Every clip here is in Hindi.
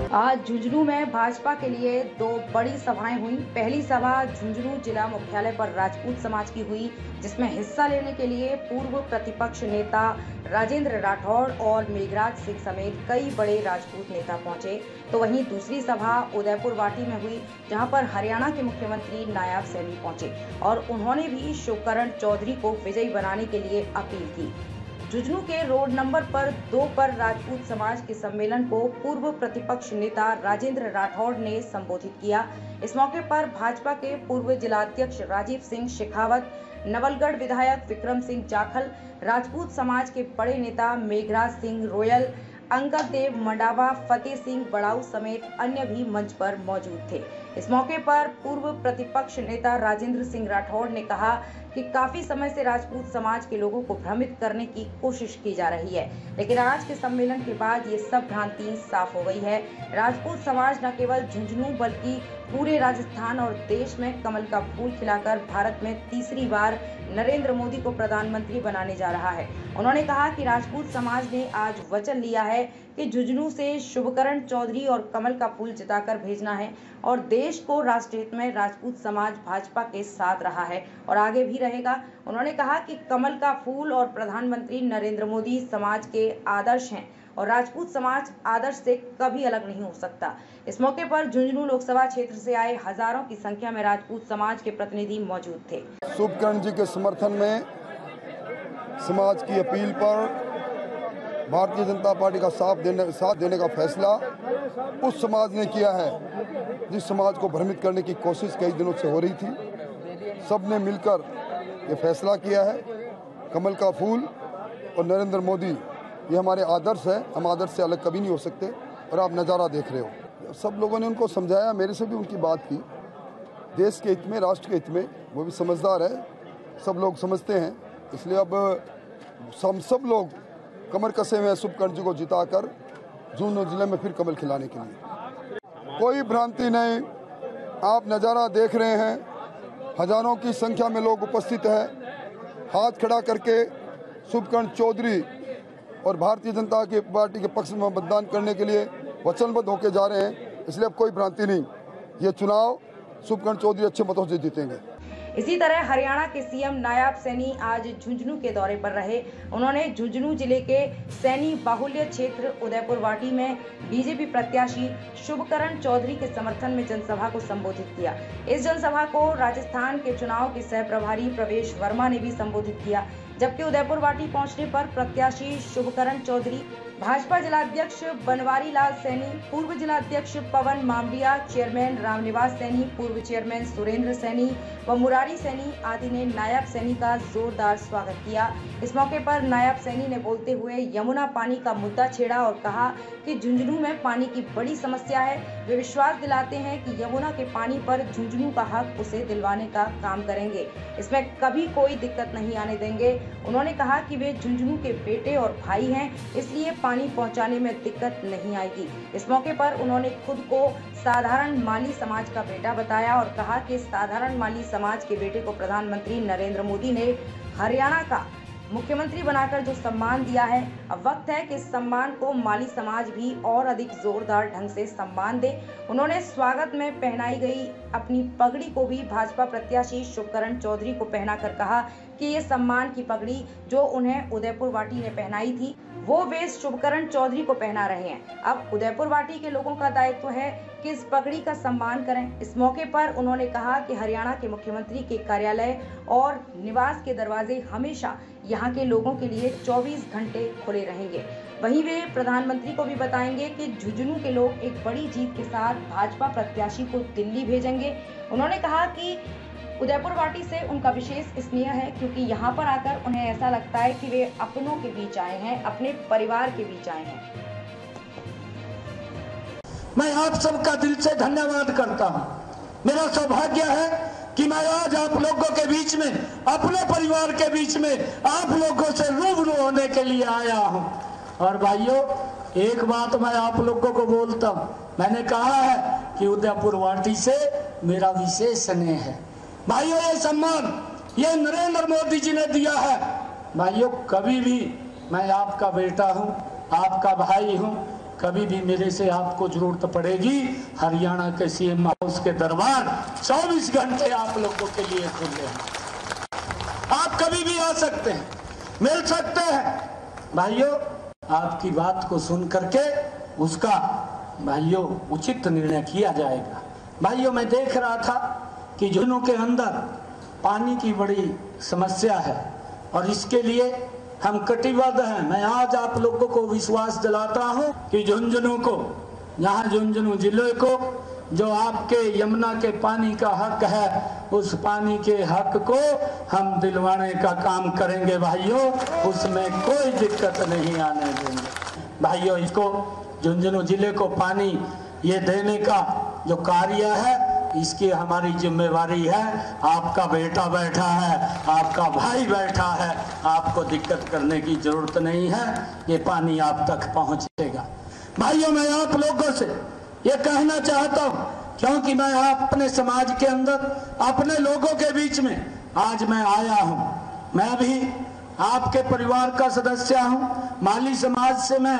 आज झुंझुनू में भाजपा के लिए दो बड़ी सभाएं हुई। पहली सभा झुंझुनू जिला मुख्यालय पर राजपूत समाज की हुई, जिसमें हिस्सा लेने के लिए पूर्व प्रतिपक्ष नेता राजेंद्र राठौड़ और मेघराज सिंह समेत कई बड़े राजपूत नेता पहुंचे। तो वहीं दूसरी सभा उदयपुर वाटी में हुई, जहां पर हरियाणा के मुख्यमंत्री नायब सैनी पहुंचे और उन्होंने भी शुभकरण चौधरी को विजयी बनाने के लिए अपील की। झुंझुनू के रोड नंबर 2 पर राजपूत समाज के सम्मेलन को पूर्व प्रतिपक्ष नेता राजेंद्र राठौड़ ने संबोधित किया। इस मौके पर भाजपा के पूर्व जिलाध्यक्ष राजीव सिंह शेखावत, नवलगढ़ विधायक विक्रम सिंह जाखल, राजपूत समाज के बड़े नेता मेघराज सिंह रोयल, अंगद देव मंडावा, फतेह सिंह बड़ाऊ समेत अन्य भी मंच पर मौजूद थे। इस मौके पर पूर्व प्रतिपक्ष नेता राजेंद्र सिंह राठौड़ ने कहा कि काफी समय से राजपूत समाज के लोगों को भ्रमित करने की कोशिश की जा रही है, लेकिन आज के सम्मेलन के बाद ये सब भ्रांति साफ हो गई है। राजपूत समाज न केवल झुंझुनू बल्कि पूरे राजस्थान और देश में कमल का फूल खिलाकर भारत में तीसरी बार नरेंद्र मोदी को प्रधानमंत्री बनाने जा रहा है। उन्होंने कहा कि राजपूत समाज ने आज वचन लिया है कि झुंझुनू से शुभकरण चौधरी और कमल का फूल जिताकर भेजना है और देश को राष्ट्रहित में राजपूत समाज भाजपा के साथ रहा है और आगे भी रहेगा। उन्होंने कहा कि कमल का फूल और प्रधानमंत्री नरेंद्र मोदी समाज के आदर्श हैं और राजपूत समाज आदर्श से कभी अलग नहीं हो सकता। इस मौके पर झुंझुनू लोकसभा क्षेत्र से आए हजारों की संख्या में राजपूत समाज के प्रतिनिधि मौजूद थे। शुभकरण जी के समर्थन में समाज की अपील पर भारतीय जनता पार्टी का साथ देने का फैसला उस समाज ने किया है जिस समाज को भ्रमित करने की कोशिश कई दिनों से हो रही थी। सब ने मिलकर ये फैसला किया है। कमल का फूल और नरेंद्र मोदी ये हमारे आदर्श है, हम आदर्श से अलग कभी नहीं हो सकते और आप नज़ारा देख रहे हो। सब लोगों ने उनको समझाया, मेरे से भी उनकी बात की, देश के हित में, राष्ट्र के हित में। वो भी समझदार है, सब लोग समझते हैं। इसलिए अब हम सब लोग कमर कसे हुए शुभकरण जी को जिताकर झुंझुनू जिले में फिर कमल खिलाने के लिए। कोई भ्रांति नहीं, आप नज़ारा देख रहे हैं, हजारों की संख्या में लोग उपस्थित हैं। हाथ खड़ा करके शुभकरण चौधरी और भारतीय जनता पार्टी के पक्ष में मतदान करने के लिए वचनबद्ध होकर जा रहे हैं। इसलिए अब कोई भ्रांति नहीं, ये चुनाव शुभकरण चौधरी अच्छे मतों से जीतेंगे। इसी तरह हरियाणा के सीएम नायब सैनी आज झुंझुनू के दौरे पर रहे। उन्होंने झुंझुनू जिले के सैनी बाहुल्य क्षेत्र उदयपुर वाटी में बीजेपी प्रत्याशी शुभकरण चौधरी के समर्थन में जनसभा को संबोधित किया। इस जनसभा को राजस्थान के चुनाव के सह प्रभारी प्रवेश वर्मा ने भी संबोधित किया, जबकि उदयपुर वाटी पहुंचने पर प्रत्याशी शुभकरण चौधरी, भाजपा जिलाध्यक्ष बनवारी लाल सैनी, पूर्व जिलाध्यक्ष पवन मामलिया, चेयरमैन रामनिवास सैनी, पूर्व चेयरमैन सुरेंद्र सैनी व मुरारी सैनी आदि ने नायब सैनी का जोरदार स्वागत किया। इस मौके पर नायब सैनी ने बोलते हुए यमुना पानी का मुद्दा छेड़ा और कहा कि झुंझुनू में पानी की बड़ी समस्या है। वे विश्वास दिलाते हैं कि यमुना के पानी पर झुंझुनू का हक उसे दिलवाने का काम करेंगे, इसमें कभी कोई दिक्कत नहीं आने देंगे। उन्होंने कहा कि वे झुंझुनू के बेटे और भाई हैं, इसलिए पानी पहुंचाने में दिक्कत नहीं आएगी। इस मौके पर उन्होंने खुद को साधारण माली समाज का बेटा बताया और कहा कि साधारण माली समाज के बेटे को प्रधानमंत्री नरेंद्र मोदी ने हरियाणा का मुख्यमंत्री बनाकर जो सम्मान दिया है, अब वक्त है कि इस सम्मान को माली समाज भी और अधिक जोरदार ढंग से सम्मान दे। उन्होंने स्वागत में पहनाई गई अपनी पगड़ी को भी भाजपा प्रत्याशी शुभकरण चौधरी को पहनाकर कहा कि ये सम्मान की पगड़ी जो उन्हें उदयपुर वाटी ने पहनाई थी, वो वे शुभकरण चौधरी को पहना रहे हैं। अब उदयपुर वाटी के लोगों का दायित्व है कि इस पगड़ी का सम्मान करें। इस मौके पर उन्होंने कहा कि हरियाणा के मुख्यमंत्री के कार्यालय और निवास के दरवाजे हमेशा यहाँ के लोगों के लिए 24 घंटे खुले रहेंगे। वहीं वे प्रधानमंत्री को भी बताएंगे कि झुंझुनू के लोग एक बड़ी जीत के साथ भाजपा प्रत्याशी को दिल्ली भेजेंगे। उन्होंने कहा कि उदयपुर वाटी से उनका विशेष स्नेह है, क्योंकि यहाँ पर आकर उन्हें ऐसा लगता है कि वे अपनों के बीच आए हैं, अपने परिवार के बीच आए हैं। मैं आप सबका दिल से धन्यवाद करता हूँ। मेरा सौभाग्य है कि मैं आज आप लोगों के बीच में, अपने परिवार के बीच में आप लोगों से रूबरू होने के लिए आया हूँ। और भाइयों, एक बात मैं आप लोगों को बोलता हूँ, मैंने कहा है कि उदयपुर वाटी से मेरा विशेष स्नेह है। भाइयों, ये सम्मान ये नरेंद्र मोदी जी ने दिया है। भाइयों, कभी भी मैं आपका बेटा हूँ, आपका भाई हूँ, कभी भी मेरे से आपको जरूरत पड़ेगी, हरियाणा के सीएम हाउस के दरबार 24 घंटे आप लोगों के लिए खुले हैं। आप कभी भी आ सकते हैं, मिल सकते हैं। भाइयों, आपकी बात को सुन करके उसका भाइयों उचित निर्णय किया जाएगा। भाइयों, मैं देख रहा था कि झुंझुनू के अंदर पानी की बड़ी समस्या है और इसके लिए हम कटिबद्ध हैं। मैं आज आप लोगों को विश्वास दिलाता हूं कि झुंझुनू को, यहाँ झुंझुनू जिले को जो आपके यमुना के पानी का हक है, उस पानी के हक को हम दिलवाने का काम करेंगे। भाइयों, उसमें कोई दिक्कत नहीं आने देंगे। भाइयों, इसको झुंझुनू जिले को पानी ये देने का जो कार्य है, इसकी हमारी जिम्मेवारी है। आपका बेटा बैठा है, आपका भाई बैठा है, आपको दिक्कत करने की जरूरत नहीं है। ये पानी आप तक पहुंचेगा। भाइयों, मैं आप लोगों से ये कहना चाहता हूं, क्योंकि मैं अपने समाज के अंदर अपने लोगों के बीच में आज मैं आया हूं। मैं भी आपके परिवार का सदस्य हूं, माली समाज से मैं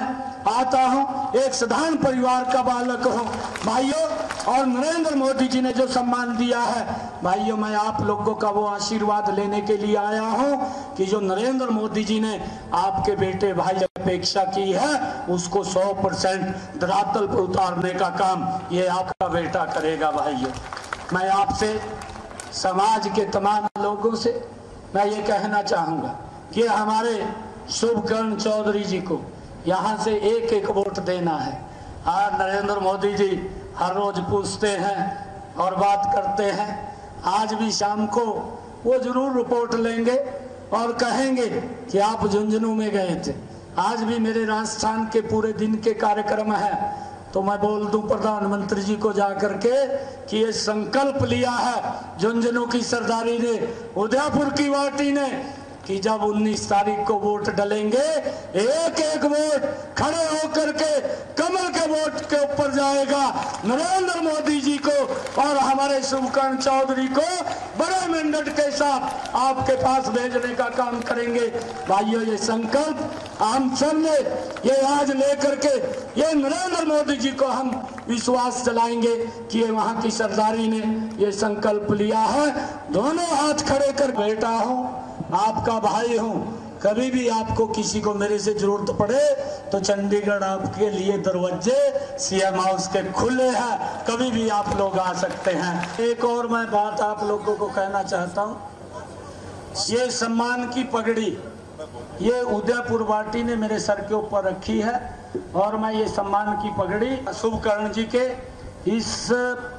आता हूं, एक साधारण परिवार का बालक हूं। भाइयों, और नरेंद्र मोदी जी ने जो सम्मान दिया है, भाइयों, मैं आप लोगों का वो आशीर्वाद लेने के लिए आया हूं कि जो नरेंद्र मोदी जी ने आपके बेटे भाई अपेक्षा की है, उसको 100% धरातल पर उतारने का काम ये आपका बेटा करेगा। भाइयों, मैं आपसे समाज के तमाम लोगों से मैं ये कहना चाहूंगा कि हमारे शुभकरण चौधरी जी को यहाँ से एक एक वोट देना है। आज नरेंद्र मोदी जी हर रोज पूछते हैं और बात करते हैं। आज भी शाम को वो जरूर रिपोर्ट लेंगे और कहेंगे कि आप झुंझुनू में गए थे। आज भी मेरे राजस्थान के पूरे दिन के कार्यक्रम है, तो मैं बोल दूं प्रधानमंत्री जी को जाकर के कि ये संकल्प लिया है झुंझुनू की सरदारी ने, उदयपुर की वाटी ने, कि जब 19 तारीख को वोट डलेंगे, एक एक वोट खड़े होकर के कमल के वोट के ऊपर जाएगा। नरेंद्र मोदी जी को और हमारे शुभकरण चौधरी को बड़े मेंडेट के साथ आपके पास भेजने का काम करेंगे। भाइयों, ये संकल्प हम सब ने ये आज लेकर के ये नरेंद्र मोदी जी को हम विश्वास दिलाएंगे कि ये वहां की सरदारी ने ये संकल्प लिया है। दोनों हाथ खड़े कर बेटा हूं, आपका भाई हूं। कभी भी आपको किसी को मेरे से जरूरत पड़े तो चंडीगढ़ आपके लिए दरवाजे सीएम हाउस के खुले हैं, कभी भी आप लोग आ सकते हैं। एक और मैं बात आप लोगों को कहना चाहता हूं, ये सम्मान की पगड़ी ये उदयपुर वाटी ने मेरे सर के ऊपर रखी है और मैं ये सम्मान की पगड़ी शुभकरण जी के इस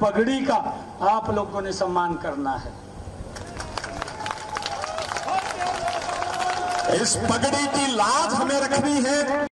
पगड़ी का आप लोगों ने सम्मान करना है। इस पगड़ी की लाज हमें रखनी है।